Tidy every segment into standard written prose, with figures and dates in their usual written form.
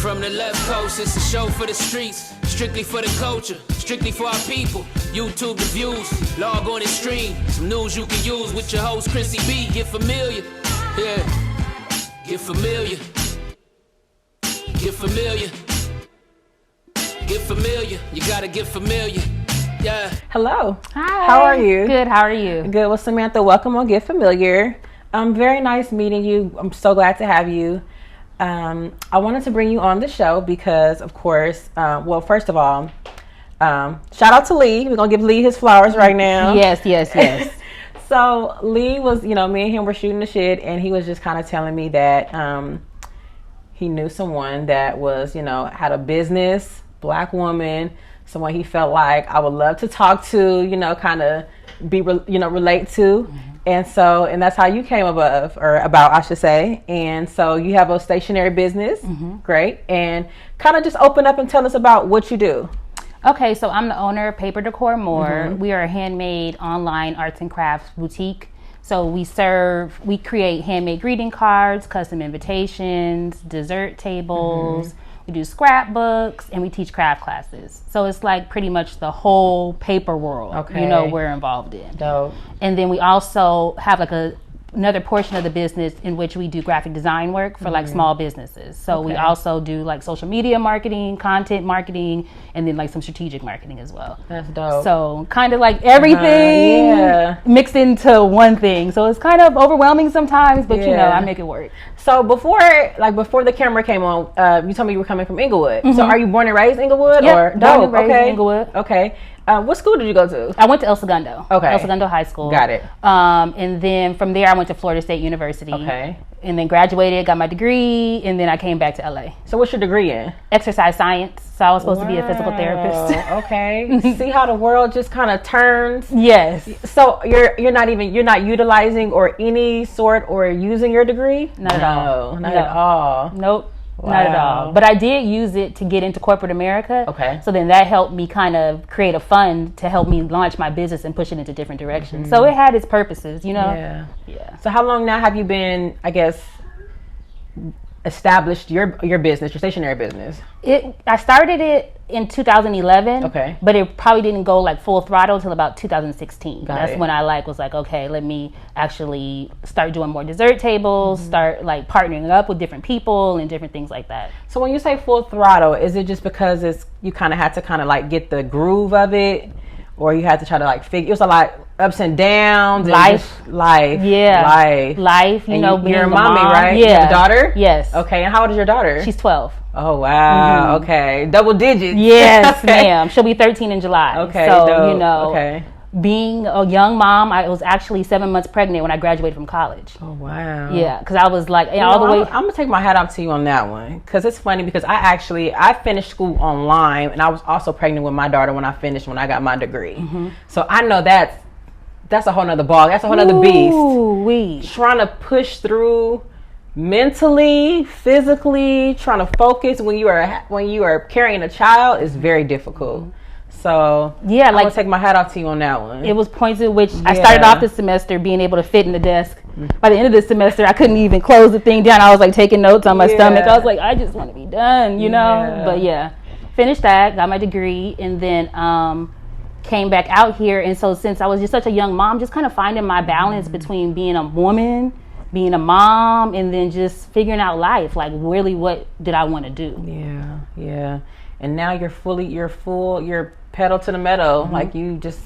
From the left coast, it's a show for the streets, strictly for the culture, strictly for our people. YouTube the views, log on and stream. Some news you can use with your host Khrissy B. Get familiar, yeah. Get familiar. Get familiar. Get familiar. You gotta get familiar. Yeah. Hello. Hi. How are you? Good. How are you? Good. Well, Samantha, welcome on Get Familiar. Very nice meeting you. I'm so glad to have you. I wanted to bring you on the show because, of course, well, first of all, shout out to Lee. We're going to give Lee his flowers right now. Yes. So Lee was, me and him were shooting the shit, and he was just kind of telling me that he knew someone that was, had a business, Black woman, someone he felt like I would love to talk to, kind of be, relate to. Mm-hmm. And that's how you came about, I should say. And so you have a stationery business. Mm-hmm. Great. And kind of just open up and tell us about what you do. Okay, so I'm the owner of PaperDecorMore. Mm-hmm. We are a handmade online arts and crafts boutique. So we create handmade greeting cards, custom invitations, dessert tables. Mm-hmm. We do scrapbooks, and we teach craft classes. So it's like pretty much the whole paper world, we're involved in. Dope. And then we also have like another portion of the business in which we do graphic design work for like small businesses. So we also do like social media marketing, content marketing, and then like some strategic marketing as well. That's dope. So kind of like everything mixed into one thing. So it's kind of overwhelming sometimes, but I make it work. So before the camera came on, you told me you were coming from Inglewood. Mm-hmm. So are you born and raised Inglewood? Yeah, born and raised in Inglewood. Okay. What school did you go to? I went to El Segundo. Okay. El Segundo High School. Got it. And then from there I went to Florida State University. Okay. And then graduated, got my degree, and then I came back to LA. So what's your degree in? Exercise science. So I was supposed to be a physical therapist. Okay. See how the world just kind of turns? Yes. So you're not utilizing or any sort or using your degree? Not at all. Not at all. Nope. Wow. Not at all. But I did use it to get into corporate America. Okay. So then that helped me kind of create a fund to help me launch my business and push it into different directions. Mm-hmm. So it had its purposes, Yeah. So how long now have you been, I guess, established your business, your stationery business? I started it in 2011. Okay. But it probably didn't go like full throttle until about 2016. That's when I was like, okay, let me actually start doing more dessert tables, start like partnering up with different people and different things like that. So when you say full throttle, is it just because you kind of had to kind of like get the groove of it, or you had to try to like figure? It was a lot ups and downs. Life. Yeah. Life. You're a mommy, right? Yeah. You have a daughter? Yes. Okay. And how old is your daughter? She's 12. Oh, wow. Mm-hmm. Okay. Double digits. Yes, ma'am. She'll be 13 in July. Okay. So, okay. Being a young mom, I was actually 7 months pregnant when I graduated from college. Oh, wow. Yeah, because I was like, all the way. I'm going to take my hat off to you on that one. Because it's funny because I finished school online, and I was also pregnant with my daughter when I got my degree. Mm-hmm. So I know that's a whole nother ball. That's a whole nother beast. Trying to push through mentally, physically, trying to focus when you are carrying a child is very difficult. Mm-hmm. So I will take my hat off to you on that one. It was points at which I started off this semester being able to fit in the desk. Mm-hmm. By the end of this semester, I couldn't even close the thing down. I was like taking notes on my stomach. I was like, I just want to be done, know. But finished that, got my degree, and then came back out here. And so since I was just such a young mom, just kind of finding my balance between being a woman, being a mom, and then just figuring out life, like really what did I want to do. Yeah. And now you're pedal to the metal. Mm-hmm. Like you just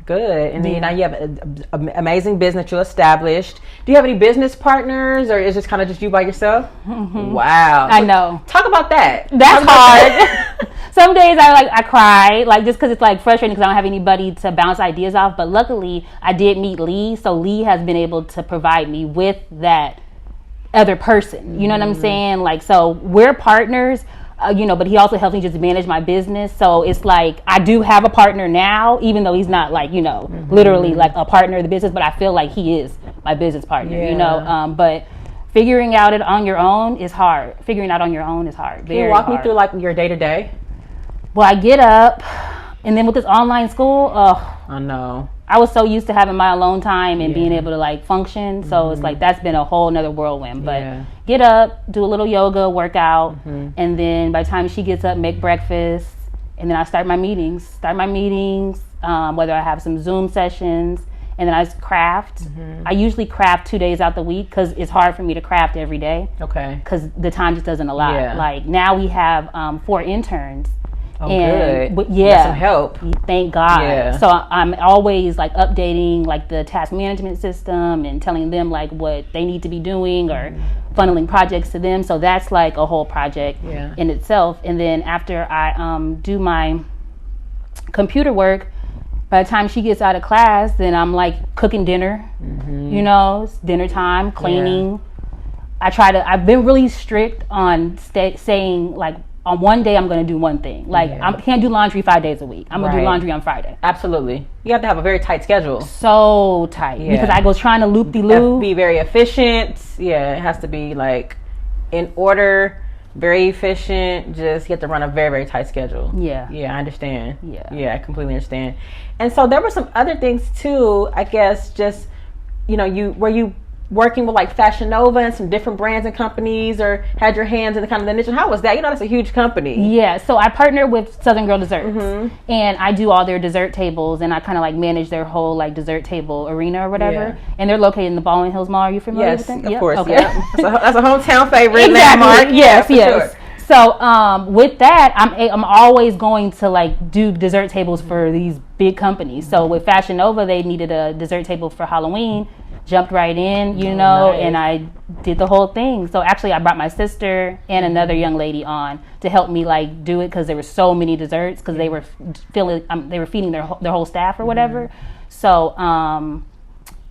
good. And then now you have an amazing business you established. Do you have any business partners, or is it kind of just you by yourself? Mm-hmm. Wow. I know. Talk about that. That's hard. Some days I cry, like just because it's like frustrating because I don't have anybody to bounce ideas off. But luckily I did meet Lee. So Lee has been able to provide me with that other person. You know what I'm saying? Like, so we're partners. But he also helps me just manage my business. So it's like I do have a partner now, even though he's not like, literally like a partner of the business, but I feel like he is my business partner, but figuring out it on your own is hard. Figuring out on your own is hard. Can you walk me through like your day to day? Well, I get up, and then with this online school, I know. I was so used to having my alone time and being able to like function. So it's like that's been a whole nother whirlwind. But get up, do a little yoga, workout, and then by the time she gets up, make breakfast, and then I start my meetings. Whether I have some Zoom sessions, and then I craft. I usually craft 2 days out the week because it's hard for me to craft every day. Okay. Because the time just doesn't allow. Yeah. Like now we have 4 interns. Oh, and, good. Yeah. That's some help. Thank God. Yeah. So I'm always like updating like the task management system and telling them like what they need to be doing or funneling projects to them. So that's like a whole project in itself. And then after I do my computer work, by the time she gets out of class, then I'm like cooking dinner. You know, it's dinner time, cleaning. I've been really strict on saying like, on one day I'm going to do one thing. Like I can't do laundry 5 days a week. I'm going to do laundry on Friday. Absolutely. You have to have a very tight schedule. So tight. Because I go trying to loop-de-loop. Be very efficient. Yeah, it has to be like in order, very efficient. Just you have to run a very, very tight schedule. Yeah, I understand. Yeah, I completely understand. And so there were some other things too, I guess, just, you know, you working with like Fashion Nova and some different brands and companies, or had your hands in the kind of the niche? And how was that? You know, that's a huge company. Yeah, so I partner with Southern Girl Desserts, and I do all their dessert tables, and I kind of like manage their whole like dessert table arena or whatever. And they're located in the Baldwin Hills Mall. Are you familiar with them? Yes, of course. Okay. Yeah, that's a hometown favorite. Exactly. Landmark. Yes. Sure. So with that, I'm always going to like do dessert tables for these big companies. So with Fashion Nova, they needed a dessert table for Halloween. Jumped right in, you know, nice. And I did the whole thing. So actually I brought my sister and another young lady on to help me like do it, because there were so many desserts, because they were feeding their whole staff or whatever. So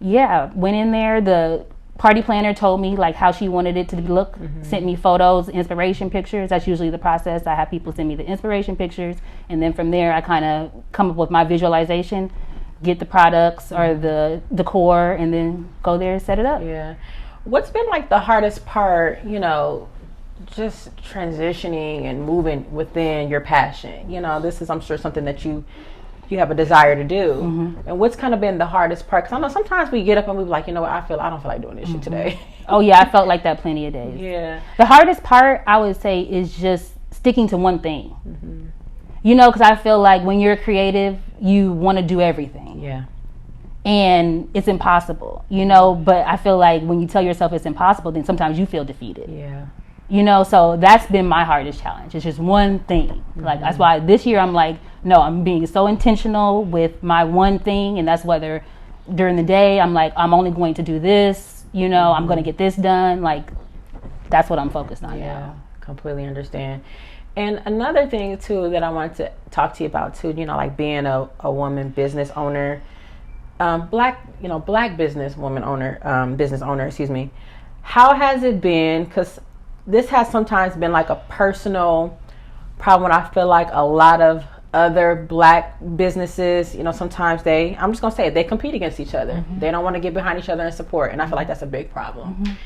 went in there. The party planner told me like how she wanted it to look, sent me photos, inspiration pictures. That's usually the process. I have people send me the inspiration pictures, and then from there I kind of come up with my visualization, get the products or the decor, and then go there and set it up. Yeah. What's been like the hardest part, you know, just transitioning and moving within your passion? You know, this is, I'm sure, something that you have a desire to do. And what's kind of been the hardest part? Because I know sometimes we get up and we're like, you know what, I don't feel like doing this shit today. Oh yeah, I felt like that plenty of days. Yeah. The hardest part, I would say, is just sticking to one thing. You know, because I feel like when you're creative, you want to do everything. Yeah. And it's impossible, you know, but I feel like when you tell yourself it's impossible, then sometimes you feel defeated. Yeah. You know, so that's been my hardest challenge. It's just one thing. Like, that's why this year I'm like, no, I'm being so intentional with my one thing. And that's whether during the day I'm like, I'm only going to do this, you know, I'm going to get this done. Like, that's what I'm focused on now. Completely understand. And another thing too that I wanted to talk to you about too, you know, like being a woman business owner, black business owner, excuse me. How has it been? Because this has sometimes been like a personal problem. I feel like a lot of other black businesses, you know, sometimes I'm just gonna say it, they compete against each other. They don't want to get behind each other and support, and I feel like that's a big problem.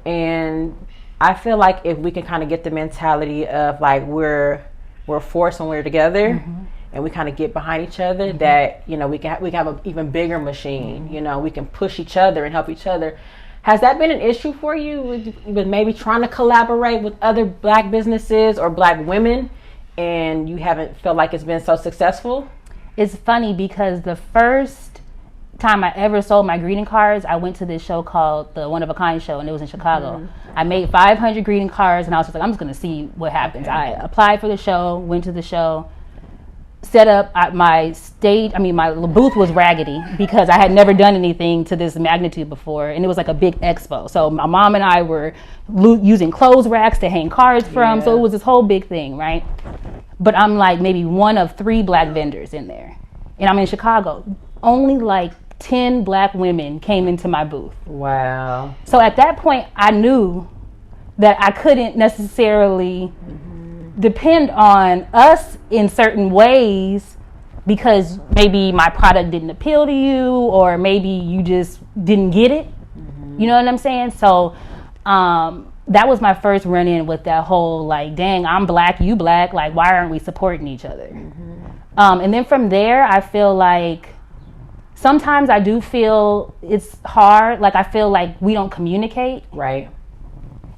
And I feel like if we can kind of get the mentality of like we're a force when we're together, and we kind of get behind each other, that, you know, we can have an even bigger machine. You know, we can push each other and help each other. Has that been an issue for you with maybe trying to collaborate with other black businesses or black women, and you haven't felt like it's been so successful? It's funny because the first time I ever sold my greeting cards, I went to this show called the One of a Kind show, and it was in Chicago. I made 500 greeting cards, and I was just like, I'm just going to see what happens. I applied for the show, went to the show, set up at my stage. I mean, my booth was raggedy because I had never done anything to this magnitude before, and it was like a big expo. So my mom and I were using clothes racks to hang cards from, so it was this whole big thing, right? But I'm like maybe one of 3 black vendors in there, and I'm in Chicago. Only like 10 black women came into my booth. Wow. So at that point, I knew that I couldn't necessarily depend on us in certain ways, because maybe my product didn't appeal to you, or maybe you just didn't get it. You know what I'm saying? So that was my first run-in with that whole like, dang, I'm black, you black, like why aren't we supporting each other? And then from there, I feel like sometimes I do feel it's hard. Like I feel like we don't communicate. Right.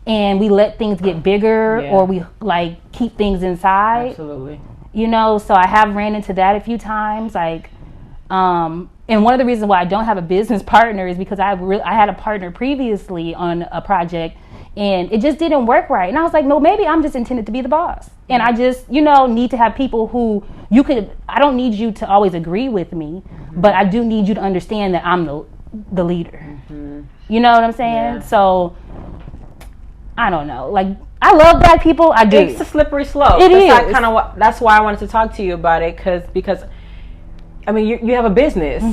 and we let things get bigger, Yeah. or we like keep things inside. Absolutely. You know, so I have ran into that a few times. Like, and one of the reasons why I don't have a business partner is because I had a partner previously on a project, and it just didn't work right. And I was like, no, maybe I'm just intended to be the boss. And I just, you know, need to have people who I don't need you to always agree with me, but I do need you to understand that I'm the leader. You know what I'm saying? Yeah. So, I don't know. Like, I love Black people. I do. It's a slippery slope. It is. That's why I wanted to talk to you about it, because I mean, you have a business,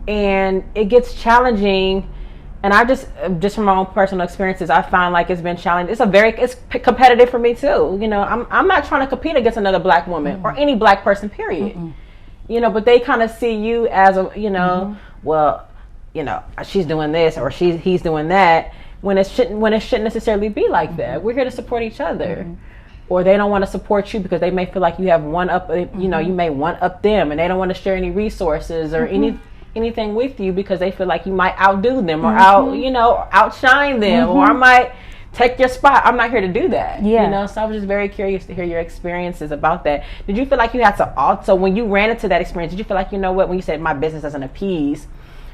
and it gets challenging. And I just from my own personal experiences, I find like it's been challenging. It's competitive for me too. You know, I'm not trying to compete against another Black woman or any Black person, period. You know, but they kind of see you as a, you know, well, you know, she's doing this or he's doing that, when it shouldn't necessarily be like that. We're here to support each other. Or they don't want to support you because they may feel like you have one up, you know, you may one up them, and they don't want to share any resources or anything with you because they feel like you might outdo them or outshine them, or I might take your spot. I'm not here to do that. Yeah. You know, so I was just very curious to hear your experiences about that. Did you feel like you had to also, when you ran into that experience, did you feel like, you know what, when you said my business doesn't appease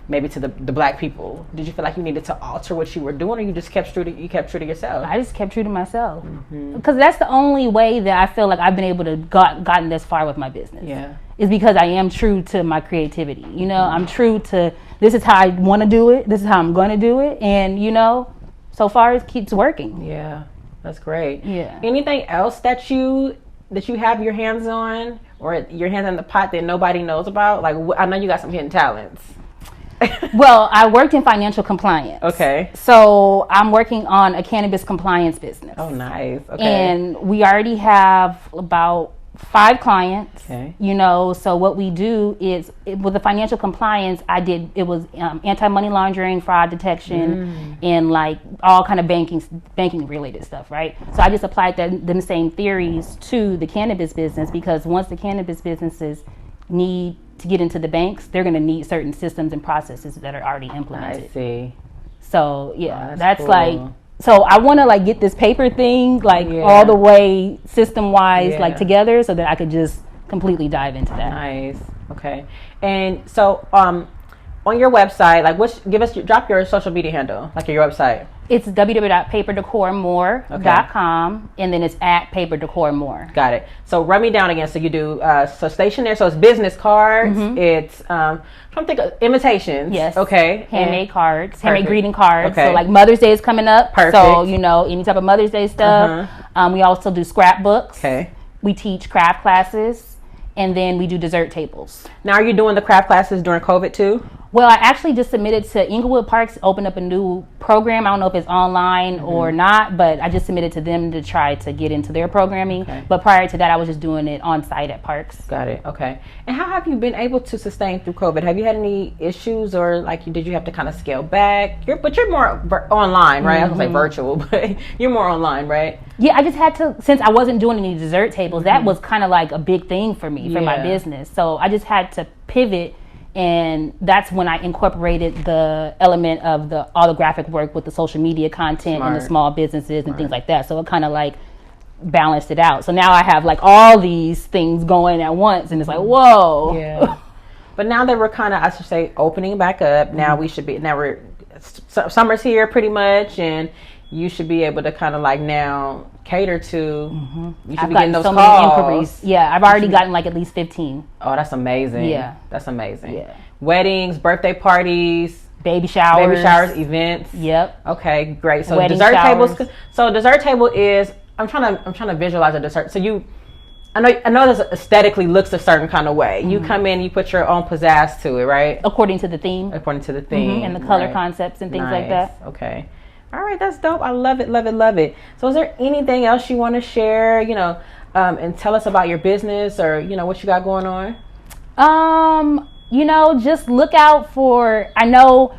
maybe to the Black people, did you feel like you needed to alter what you were doing, or you just kept true to yourself? I just kept true to myself, because that's the only way that I feel like I've been able to gotten this far with my business. Yeah. Is because I am true to my creativity. You know, I'm true to, this is how I want to do it. This is how I'm going to do it. And, you know, so far it keeps working. Yeah, that's great. Yeah. Anything else that you have your hands on, or your hands in the pot that nobody knows about? Like, I know you got some hidden talents. Well, I worked in financial compliance. Okay. So I'm working on a cannabis compliance business. Oh, nice. Okay. And we already have about 5 clients. Okay. You know, so what we do is, with the financial compliance, it was anti-money laundering, fraud detection, and like all kind of banking related stuff, right? So I just applied them same theories to the cannabis business, because once the cannabis businesses need to get into the banks, they're going to need certain systems and processes that are already implemented. I see. So yeah, Oh, that's cool. like, so I want to like get this paper thing like all the way system wise like together, so that I could just completely dive into that. Nice. Okay. And so on your website, like drop your social media handle, like your website. It's www.PaperDecorMore.com, and then it's at PaperDecorMore. Got it. So run me down again. So you do stationery. So it's business cards. It's I'm trying to think of invitations. Yes. Okay. Handmade cards, Perfect. handmade greeting cards. Okay. So like Mother's Day is coming up. Perfect. So you know, any type of Mother's Day stuff. We also do scrapbooks. Okay. We teach craft classes, and then we do dessert tables. Now, are you doing the craft classes during COVID too? Well, I actually just submitted to Inglewood Parks, opened up a new program. I don't know if it's online or not, but I just submitted to them to try to get into their programming. Okay. But prior to that, I was just doing it on site at parks. Got it. Okay. And how have you been able to sustain through COVID? Have you had any issues, or like did you have to kind of scale back? But you're more online, right? I was gonna say virtual, but you're more online, right? Yeah, I just had to, since I wasn't doing any dessert tables, that was kind of like a big thing for me, for my business. So I just had to pivot. And that's when I incorporated the element of all the graphic work with the social media content and the small businesses and things like that. So it kind of like balanced it out. So now I have like all these things going at once, and it's like, whoa. Yeah. But now that we're kind of, I should say, opening back up, now summer's here pretty much, and you should be able to kind of like now cater to, you should I've be getting gotten those so calls. many inquiries. Yeah, I've already gotten like at least 15. Oh, that's amazing. Yeah. That's amazing. Yeah. Weddings, birthday parties, Baby showers. events. Yep. Okay, great. So Wedding dessert showers. tables. So dessert table is, I'm trying to visualize a dessert. So I know this aesthetically looks a certain kind of way. You come in, you put your own pizzazz to it, right? According to the theme. According to the theme. And the color right. concepts and things like Nice. that. Okay. All right, that's dope. I love it, love it, love it. So is there anything else you want to share, and tell us about your business, or, what you got going on? Just look out for, I know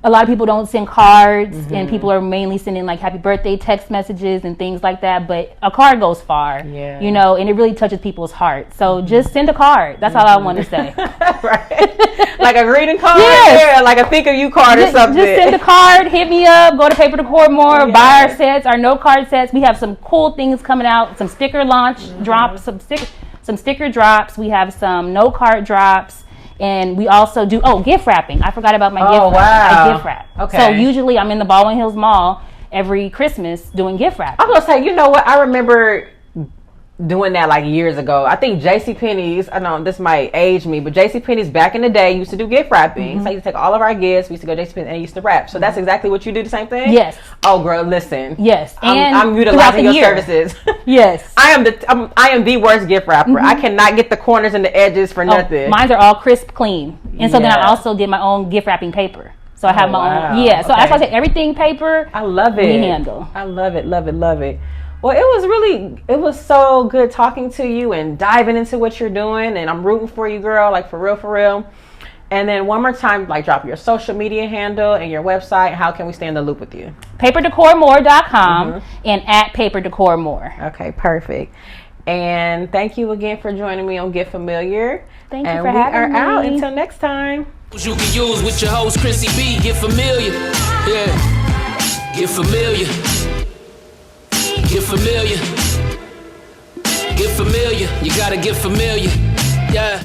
a lot of people don't send cards, and people are mainly sending like happy birthday text messages and things like that. But a card goes far, you know, and it really touches people's hearts. So just send a card. That's all I want to say. Right. Like a greeting card? Yes. Yeah, like a think of you card or something. Just send a card, hit me up, go to PaperDecorMore, buy our sets, our no card sets. We have some cool things coming out, some sticker launch drops, some sticker drops. We have some no card drops. And we also do, gift wrapping. I forgot about my gift wrap. Wow. I gift wrap. Okay. So usually I'm in the Baldwin Hills Mall every Christmas doing gift wrap. I was going to say, you know what? I remember doing that like years ago. I think JCPenney's, I know this might age me, but JCPenney's back in the day used to do gift wrapping. So I used to take all of our gifts. We used to go to JCPenney and used to wrap. So that's exactly what you do, the same thing? Yes. Oh, girl, listen. Yes. And I'm utilizing your services. Yes. I am the worst gift wrapper. I cannot get the corners and the edges for nothing. Mine are all crisp clean. And so then I also did my own gift wrapping paper. So I have my own. Yeah. So that's why I said everything paper. I love it. We handle. I love it, love it, love it. Well, it was so good talking to you and diving into what you're doing. And I'm rooting for you, girl, like for real, for real. And then one more time, like drop your social media handle and your website. How can we stay in the loop with you? PaperDecorMore.com and at PaperDecorMore. Okay, perfect. And thank you again for joining me on Get Familiar. Thank you for having me. And we are out until next time. You can use with your host Khrissy B. Get familiar. Yeah. Get familiar. Get familiar. Get familiar. You gotta get familiar. Yeah.